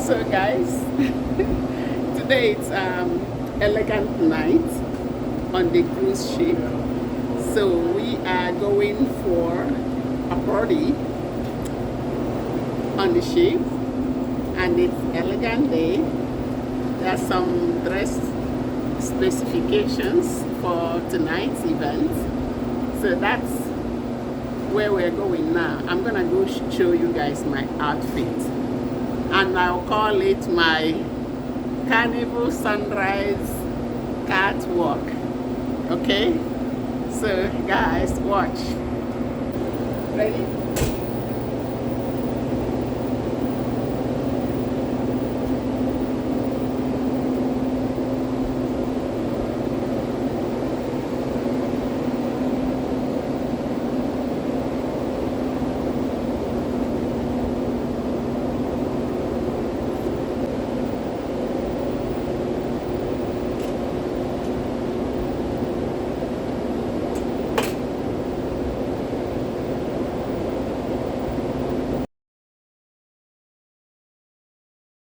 So guys, today it's elegant night on the cruise ship. So we are going for a party on the ship, and it's elegant day. There are some dress specifications for tonight's event. So that's where we're going now. I'm gonna go show you guys my outfit, and I'll call it my Carnival Sunrise Catwalk. Okay? So guys, watch. Ready?